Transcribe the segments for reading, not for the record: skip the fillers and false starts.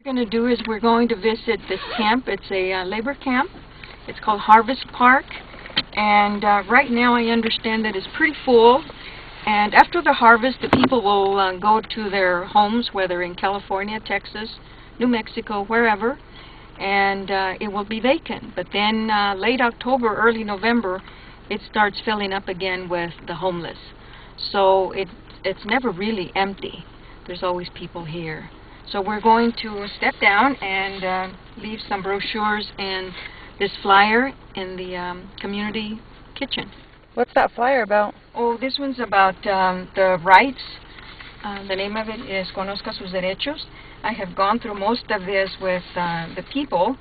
What we're going to do is we're going to visit this camp. It's a labor camp. It's called Harvest Park, and right now I understand that it's pretty full, and after the harvest the people will go to their homes, whether in California, Texas, New Mexico, wherever, and it will be vacant. But then late October, early November, it starts filling up again with the homeless. So it's never really empty. There's always people here. So we're going to step down and leave some brochures and this flyer in the community kitchen. What's that flyer about? Oh, this one's about the rights. The name of it is Conozca sus derechos. I have gone through most of this with the people,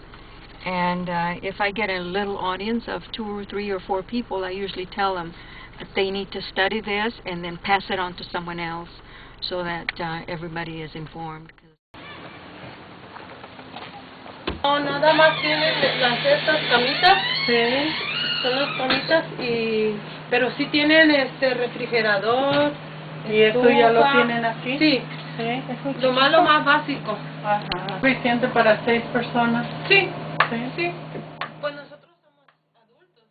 and if I get a little audience of 2 or 3 or 4 people, I usually tell them that they need to study this and then pass it on to someone else so that everybody is informed. No, nada más tienen estas camitas, sí, son las camitas, pero sí tienen refrigerador, ¿Y eso ya lo tienen aquí? Sí, Sí, lo más básico. Ajá. ¿Suficiente para 6 personas? Sí, Sí. sí. Pues nosotros somos adultos,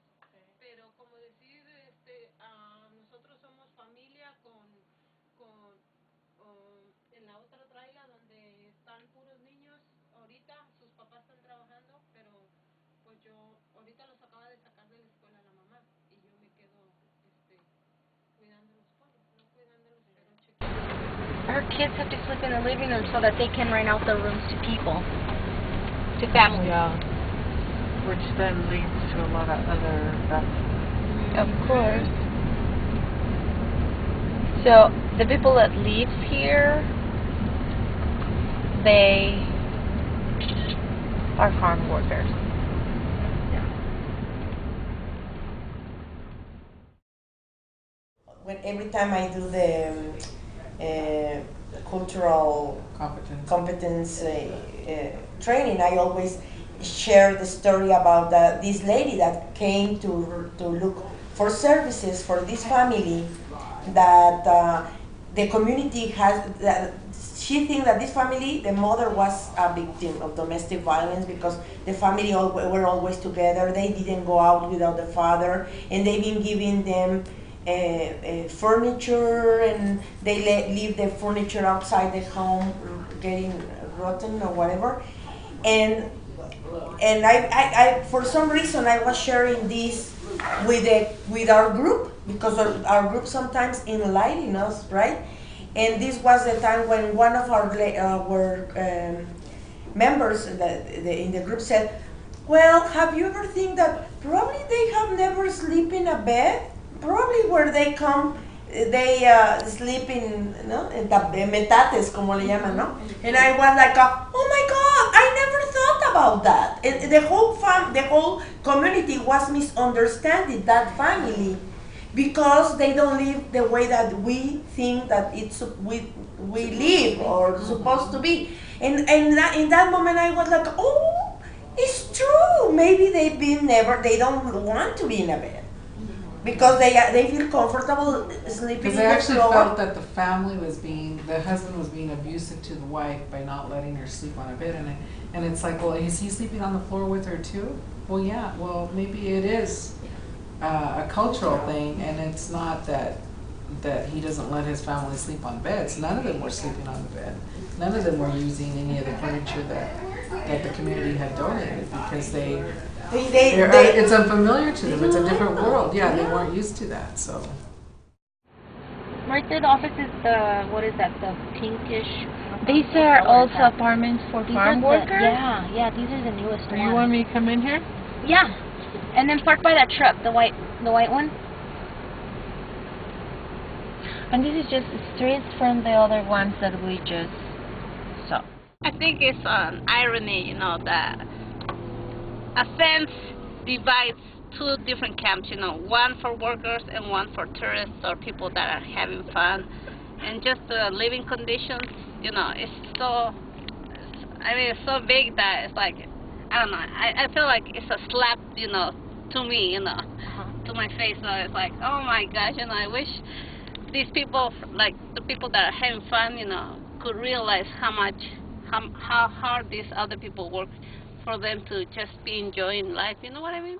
pero como decir, nosotros somos familia en la otra traila donde están puros niños. Ahorita sus papás están trabajando, pero pues yo ahorita los acaba de sacar de la escuela la mamá y yo me quedo cuidando los pollos, no cuidándolos, pero chequeando. Our kids have to sleep in the living room so that they can rent out the rooms to people, to families. Yeah. Which then leads to a lot of other stuff. Of course. So the people that live here, they are farm workers. Every time I do the cultural competence training, I always share the story about this lady that came to look for services for this family that the community has. She thinks that this family, the mother was a victim of domestic violence because the family were always together. They didn't go out without the father, and they've been giving them furniture, and they leave the furniture outside the home getting rotten or whatever. And I for some reason I was sharing this with our group, because our group sometimes enlighten us, right? And this was the time when one of our members in the group said, well, have you ever think that probably they have never sleep in a bed? Probably where they come, they sleep in, ¿no? En metates, como le llaman, ¿no? And I was like, oh my God, I never thought about that. And the whole community was misunderstanding that family because they don't live the way that we think that we live or supposed to be. And in that moment, I was like, oh, it's true. Maybe they don't want to be in a bed. Because they feel comfortable sleeping in the floor. Because they actually felt that the husband was being abusive to the wife by not letting her sleep on a bed, and it's like, well, is he sleeping on the floor with her too? Well, yeah. Well, maybe it is a cultural thing, and it's not that he doesn't let his family sleep on beds. None of them were sleeping on the bed. None of them were using any of the furniture that the community had donated because it's unfamiliar to them. It's a different world. Yeah, they weren't used to that. So. Right there, the office is what is that? The pinkish. These are also apartments for farm workers? Yeah, these are the newest ones. You want me to come in here? Yeah, and then park by that truck, the white one. And this is just streets from the other ones that we just saw. I think it's an irony, that a fence divides 2 different camps, one for workers and one for tourists or people that are having fun. And just the living conditions, it's so, it's so big that it's like, I don't know, I feel like it's a slap, to me, to my face. So it's like, oh my gosh, I wish these people, like the people that are having fun, could realize how how hard these other people work for them to just be enjoying life. You know what I mean?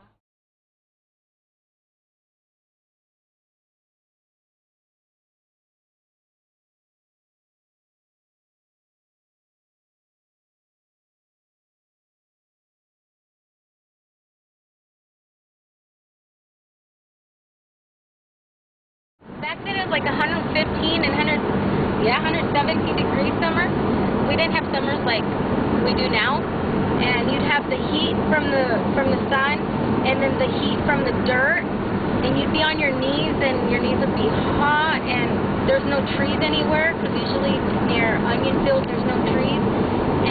Back then it was like 115 and 117 degrees summer. We didn't have summers like we do now, and you'd have the heat from the sun, and then the heat from the dirt, and you'd be on your knees, and your knees would be hot, and there's no trees anywhere because usually near onion fields there's no trees.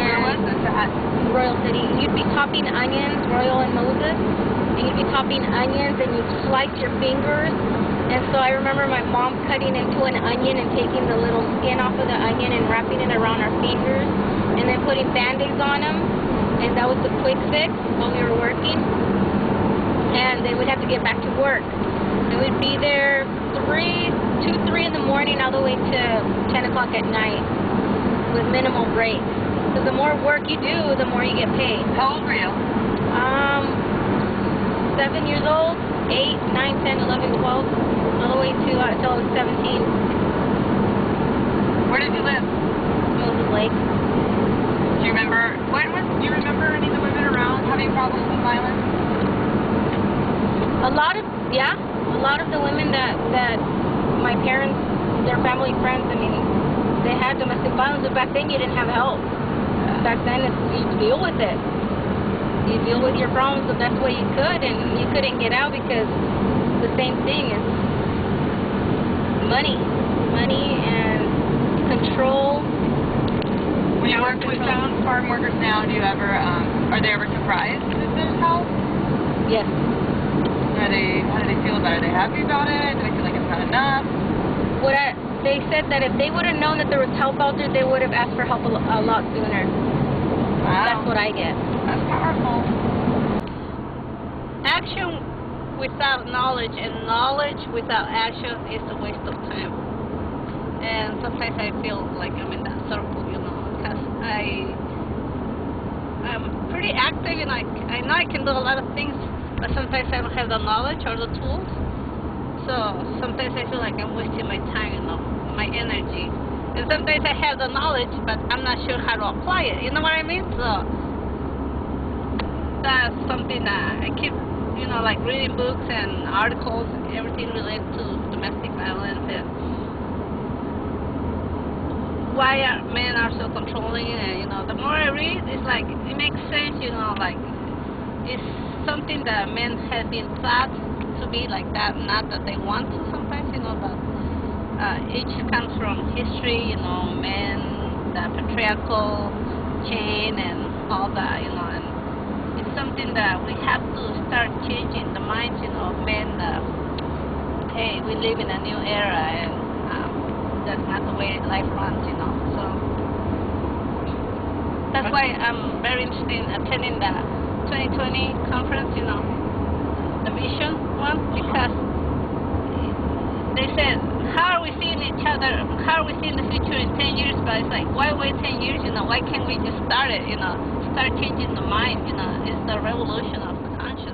And Where was this at? Royal City. You'd be chopping onions, Royal and Moses, and you'd be chopping onions, and you'd slice your fingers. And so I remember my mom cutting into an onion and taking the little skin off of the onion and wrapping it around our fingers, and then putting Band-Aids on them, and that was the quick fix while we were working. And then we'd have to get back to work. And we'd be there 2, 3 in the morning all the way to 10 o'clock at night with minimal breaks. So the more work you do, the more you get paid. How old were you? 7 years old, 8, 9, 10, 11, 12, all the way to until I was 17. Where did you live? Moses Lake. Do you remember? Do you remember any of the women around having problems with violence? A lot of the women that my parents, their family friends, I mean, they had domestic violence, but back then you didn't have help. Back then you deal with it. You deal with your problems the best way you could, and you couldn't get out because the same thing is money and control. When you work with farm workers now, do you ever, are they ever surprised that there's help? Yes. How do they feel about it? Are they happy about it? Do they feel like it's not enough? They said that if they would have known that there was help out there, they would have asked for help a lot sooner. Wow. That's what I get. That's powerful. Action without knowledge and knowledge without action is a waste of time. And sometimes I feel like I'm in that circle, you know, because I'm pretty active and I know I can do a lot of things, but sometimes I don't have the knowledge or the tools. So sometimes I feel like I'm wasting my time, you know, my energy. And sometimes I have the knowledge, but I'm not sure how to apply it. You know what I mean? So that's something that I keep, you know, like reading books and articles, everything related to domestic violence and why men are so controlling. And, you know, the more I read, it's like, it makes sense, you know, like it's something that men have been taught to be like that, not that they want to sometimes, you know, but each comes from history, you know, men, the patriarchal chain and all that, you know, and it's something that we have to start changing the minds, you know, of men that, hey, we live in a new era and that's not the way life runs, you know, so that's why I'm very interested in attending the 2020 conference, you know, the vision one, because they said, how are we seeing each other, how are we seeing the future in 10 years, but it's like, why wait 10 years, you know, why can't we just start it, you know, start changing the mind, you know, it's the revolution of the conscious.